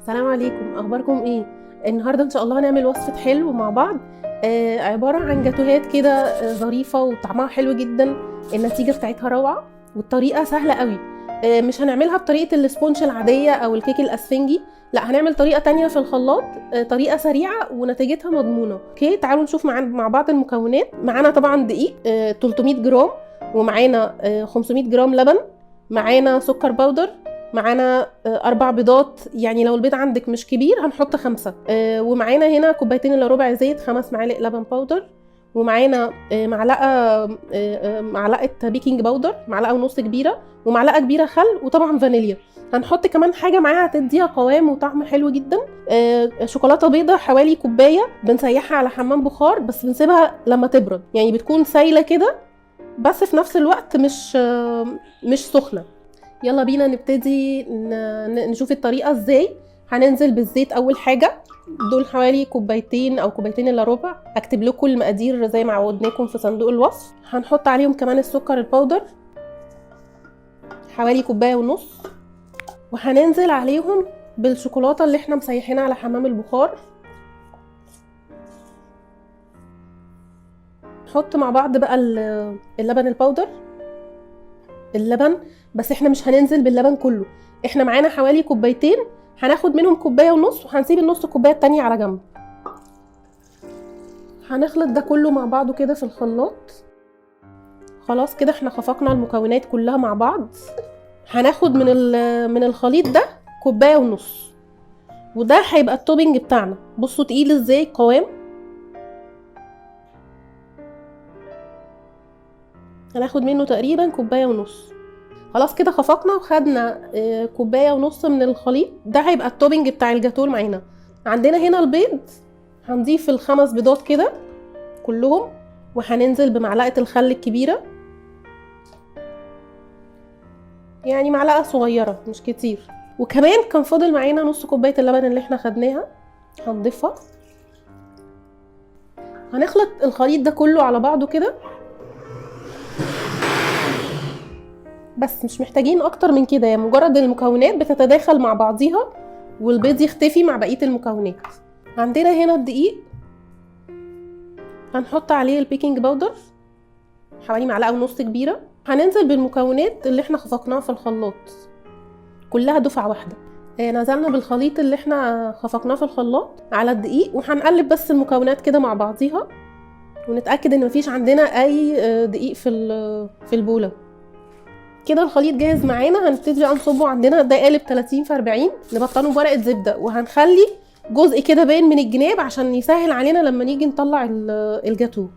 السلام عليكم، اخباركم ايه؟ النهارده ان شاء الله هنعمل وصفه حلو مع بعض. عباره عن جاتوهات كده ظريفه وطعمها حلو جدا. النتيجه بتاعتها روعه والطريقه سهله قوي. مش هنعملها بطريقه الاسبونج العاديه او الكيك الاسفنجي، لا هنعمل طريقه تانية في الخلاط. طريقه سريعه ونتيجتها مضمونه. اوكي، تعالوا نشوف مع بعض المكونات. معانا طبعا دقيق 300 جرام، ومعانا 500 جرام لبن، معانا سكر بودر، معانا 4 بيضات، يعني لو البيض عندك مش كبير هنحط 5. ومعانا هنا كوبايتين الا ربع زيت، 5 معالق لبن باودر، ومعانا معلقه بيكنج باودر، معلقه ونص كبيره، ومعلقه كبيره خل، وطبعا فانيليا. هنحط كمان حاجه معاها هتديها قوام وطعم حلو جدا، شوكولاته بيضه حوالي كوبايه، بنسيحها على حمام بخار بس بنسيبها لما تبرد، يعني بتكون سايله كده بس في نفس الوقت مش سخنه. يلا بينا نبتدي نشوف الطريقه ازاي. هننزل بالزيت اول حاجه، دول حوالي كوبايتين او كوبايتين الا ربع، هكتب لكم المقادير زي ما عودناكم في صندوق الوصف. هنحط عليهم كمان السكر الباودر حوالي كوبايه ونص، وهننزل عليهم بالشوكولاته اللي احنا مسيحينها على حمام البخار. نحط مع بعض بقى اللبن الباودر، اللبن بس احنا مش هننزل باللبن كله، احنا معانا حوالي كوبايتين، هناخد منهم كوبايه ونص وهنسيب النص كوبايه التانية على جنب. هنخلط ده كله مع بعضه كده في الخلاط. خلاص كده احنا خفقنا المكونات كلها مع بعض. هناخد من الخليط ده كوبايه ونص، وده هيبقى التوبينج بتاعنا. بصوا تقيل ازاي قوام. هناخد منه تقريبا كوبايه ونص. خلاص كده خفقنا وخدنا كوبايه ونص من الخليط ده، هيبقى التوبينج بتاع الجاتول معانا. عندنا هنا البيض، هنضيف ال5 بيضات كده كلهم، وهننزل بمعلقه الخل الكبيره، يعني معلقه صغيره مش كتير. وكمان كان فاضل معانا نص كوبايه اللبن اللي احنا خدناها، هنضيفها. هنخلط الخليط ده كله على بعضه كده، بس مش محتاجين اكتر من كده، يعني مجرد المكونات بتتداخل مع بعضيها والبيض يختفي مع بقيه المكونات. عندنا هنا الدقيق، هنحط عليه البيكنج باودر حوالي معلقه ونص كبيره. هننزل بالمكونات اللي احنا خفقناها في الخلاط كلها دفعه واحده. نزلنا بالخليط اللي احنا خفقناه في الخلاط على الدقيق، وهنقلب بس المكونات كده مع بعضيها، ونتاكد ان مفيش عندنا اي دقيق في البوله. كده الخليط جاهز معانا. هنبتدي نصبه عندنا، ده قالب 30 في 40، نبطنه بورقه زبده، وهنخلي جزء كده باين من الجناب عشان يسهل علينا لما نيجي نطلع الجاتو.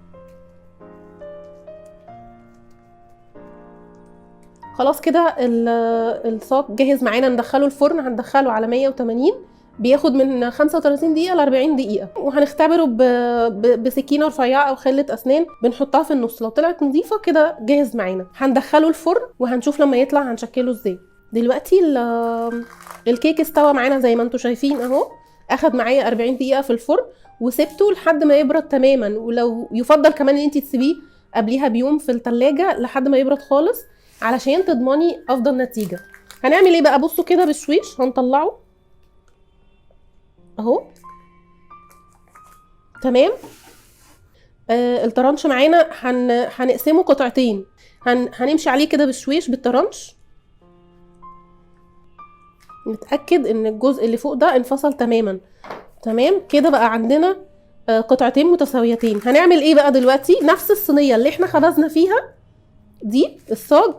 خلاص كده الصاج جاهز معانا، ندخله الفرن. هندخله على 180، بياخد من 35 دقيقه ل 40 دقيقه، وهنختبره بسكينه رفيعه او خله اسنان، بنحطها في النص، لو طلعت نظيفه كده جاهز معانا. هندخله الفرن وهنشوف لما يطلع هنشكله ازاي. دلوقتي الكيك استوى معانا زي ما انتم شايفين اهو، اخد معايا 40 دقيقه في الفرن، وسبته لحد ما يبرد تماما. ولو يفضل كمان ان انت تسيبيه قبليها بيوم في التلاجة لحد ما يبرد خالص علشان تضمني افضل نتيجه. هنعمل ايه بقى؟ بصوا كده بشويش هنطلعه اهو تمام. الطرنش معانا هنقسمه قطعتين، هنمشي عليه كده بشويش بالطرنش، نتاكد ان الجزء اللي فوق ده انفصل تماما. تمام كده بقى عندنا قطعتين متساويتين. هنعمل ايه بقى دلوقتي؟ نفس الصينيه اللي احنا خبزنا فيها دي الصاج،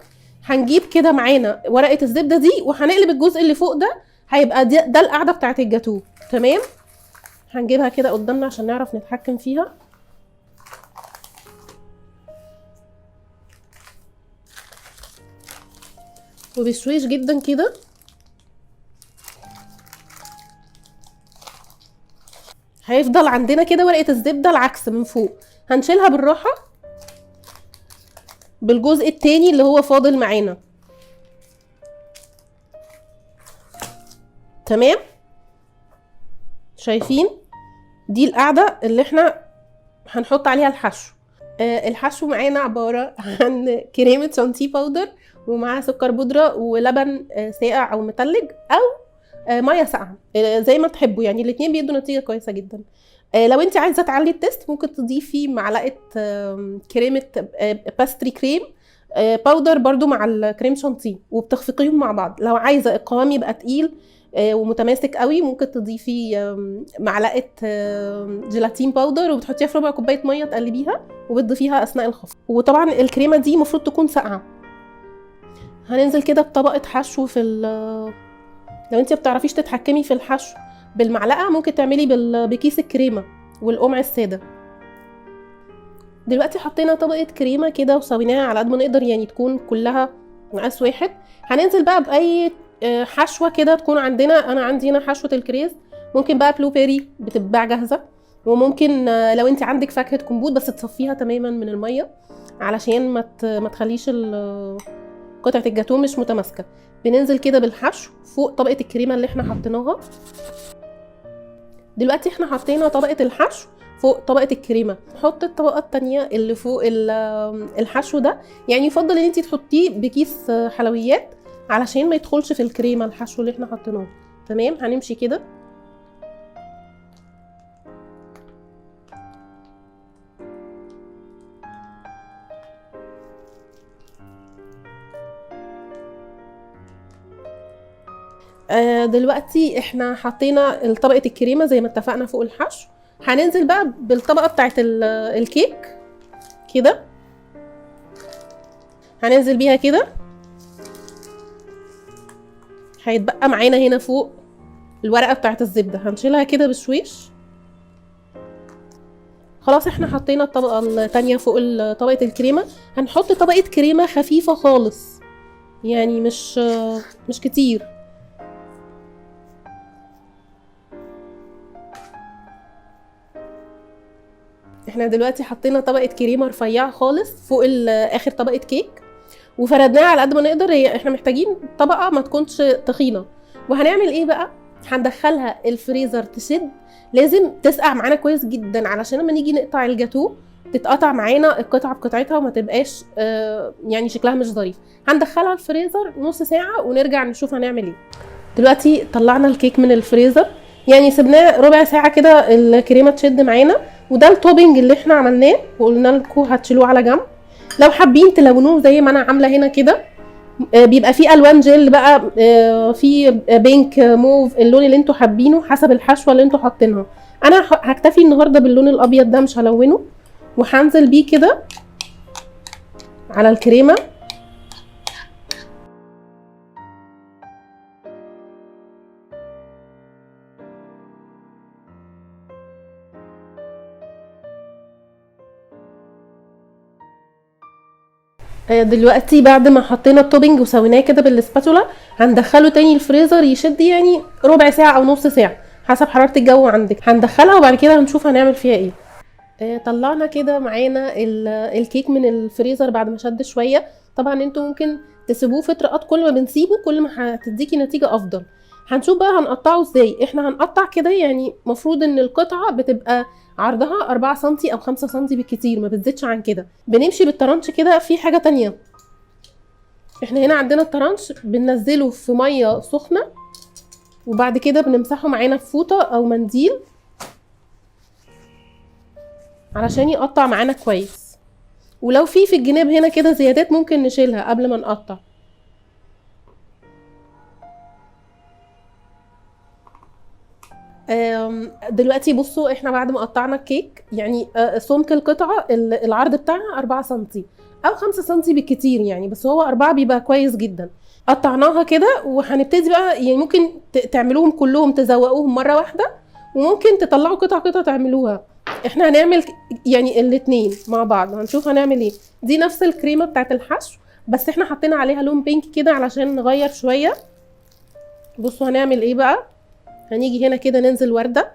هنجيب كده معانا ورقه الزبده دي، وهنقلب الجزء اللي فوق ده، هيبقى ده القاعده بتاعه الجاتوه. تمام، هنجيبها كده قدامنا عشان نعرف نتحكم فيها. وبشويش جدا كده هيفضل عندنا كده ورقه الزبده العكس من فوق، هنشيلها بالراحه بالجزء التاني اللي هو فاضل معانا. تمام، شايفين دي القاعده اللي احنا هنحط عليها الحشو. الحشو معانا عباره عن كريمه شانتيه باودر، ومعاه سكر بودره ولبن ساقع او متلج، او ميه ساقعه، زي ما تحبوا يعني، الاتنين بيدوا نتيجه كويسه جدا. لو انت عايزه تعلي التست ممكن تضيفي معلقه كريمه باستري كريم باودر برضو مع الكريم شانتيه، وبتخفقيهم مع بعض. لو عايزه القوام يبقى تقيل ومتماسك قوي ممكن تضيفي معلقه جيلاتين باودر، وبتحطيها في ربع كوبايه ميه تقلبيها وبتضيفيها اثناء الخفق. وطبعا الكريمه دي المفروض تكون ساقعه. هننزل كده بطبقه حشو في لو انت بتعرفيش تتحكمي في الحشو بالمعلقه ممكن تعملي بكيس الكريمه والقمع الساده. دلوقتي حطينا طبقه كريمه كده وسويناها على قد ما نقدر، يعني تكون كلها مقاس واحد. هننزل بقى باي حشوه كده تكون عندنا. انا عندي هنا حشوه الكريز، ممكن بقى بلو بيري بتتباع جاهزه، وممكن لو انت عندك فاكهه كمبوت بس تصفيها تماما من الميه علشان ما تخليش قطعه الجاتوه مش متماسكه. بننزل كده بالحشو فوق طبقه الكريمه اللي احنا حطيناها. دلوقتي احنا حطينا طبقه الحشو فوق طبقه الكريمه، نحط الطبقه التانية اللي فوق الحشو ده. يعني يفضل ان انت تحطيه بكيس حلويات علشان ما يدخلش في الكريمه الحشو اللي احنا حطيناه. تمام، هنمشي كده. دلوقتي احنا حطينا طبقه الكريمه زي ما اتفقنا فوق الحشو. هننزل بقى بالطبقه بتاعه الكيك كده، هننزل بيها كده. هيتبقى معانا هنا فوق الورقه بتاعه الزبده، هنشيلها كده بشويش. خلاص احنا حطينا الطبقه الثانيه فوق طبقه الكريمه. هنحط طبقه كريمه خفيفه خالص، يعني مش كتير. احنا دلوقتي حطينا طبقه كريمه رفيعه خالص فوق اخر طبقه كيك، وفردناها على قد ما نقدر. احنا محتاجين طبقه ما تكونش تخينه. وهنعمل ايه بقى؟ هندخلها الفريزر تشد، لازم تسقع معانا كويس جدا علشان لما نيجي نقطع الجاتوه تتقطع معانا القطعه بقطعتها وما تبقاش يعني شكلها مش ظريف. هندخلها الفريزر نص ساعه ونرجع نشوف هنعمل ايه. دلوقتي طلعنا الكيك من الفريزر، يعني سيبناه ربع ساعه كده الكريمه تشد معانا. وده التوبينج اللي احنا عملناه وقلنا لكم هتشيلوه على جنب. لو حابين تلونوه زي ما انا عامله هنا كده، بيبقى فيه الوان جل بقى، في بينك موف، اللون اللي انتوا حابينه حسب الحشوه اللي انتوا حاطينها. انا هكتفي النهارده باللون الابيض ده، مش هلونه. وهنزل بيه كده على الكريمه. دلوقتي بعد ما حطينا التوبينج وسويناه كده بالسباتولا هندخله تاني الفريزر يشد، يعني ربع ساعه او نص ساعه حسب حراره الجو عندك. هندخلها وبعد كده هنشوف هنعمل فيها ايه. طلعنا كده معانا الكيك من الفريزر بعد ما شد شويه. طبعا انتوا ممكن تسيبوه فتره، كل ما بنسيبه كل ما هتديكي نتيجه افضل. هنشوف بقى هنقطعه ازاي. احنا هنقطع كده، يعني مفروض ان القطعه بتبقى عرضها 4 سنتي او 5 سنتي بالكتير، ما بتزيدش عن كده. بنمشي بالطرنش كده. في حاجه تانية، احنا هنا عندنا الطرنش بننزله في ميه سخنه وبعد كده بنمسحه معانا في فوطه او منديل علشان يقطع معانا كويس. ولو في الجناب هنا كده زيادات ممكن نشيلها قبل ما نقطع. دلوقتي بصوا، احنا بعد ما قطعنا الكيك يعني سمك القطعه العرض بتاعها 4 سنتي او 5 سنتي بالكتير يعني، بس هو 4 بيبقى كويس جدا. قطعناها كده وهنبتدي بقى، يعني ممكن تعملوهم كلهم تزوقوهم مره واحده، وممكن تطلعوا قطعه قطعه تعملوها. احنا هنعمل يعني الاتنين مع بعض. هنشوف هنعمل ايه. دي نفس الكريمه بتاعت الحشو بس احنا حطينا عليها لون بينك كده علشان نغير شويه. بصوا هنعمل ايه بقى. هنيجي هنا كده ننزل ورده،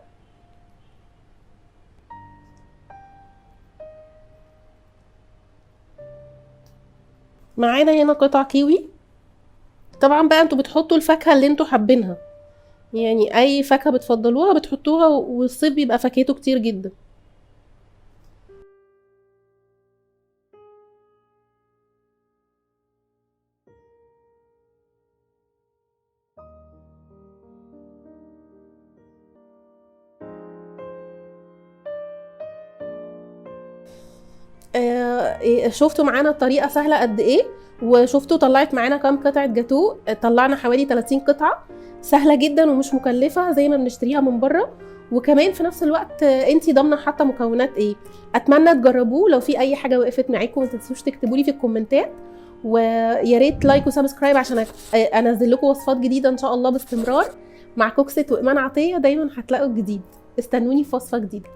معانا هنا قطع كيوي. طبعا بقى انتوا بتحطوا الفاكهه اللي انتوا حابينها، يعني اي فاكهه بتفضلوها بتحطوها، والصيف بيبقى فاكهته كتير جدا. شفتوا معانا الطريقه سهله قد ايه، وشفتوا طلعت معانا كام قطعه جاتوه. طلعنا حوالي 30 قطعه، سهله جدا ومش مكلفه زي ما بنشتريها من بره، وكمان في نفس الوقت انتي ضامنه حاطه مكونات ايه. اتمنى تجربوه. لو في اي حاجه وقفت معاكم ما تنسوش تكتبوا لي في الكومنتات، ويا ريت لايك وسبسكرايب عشان انزل لكم وصفات جديده ان شاء الله باستمرار. مع كوكسة وإيمان عطية دايما هتلاقوا الجديد. استنوني في وصفه جديده.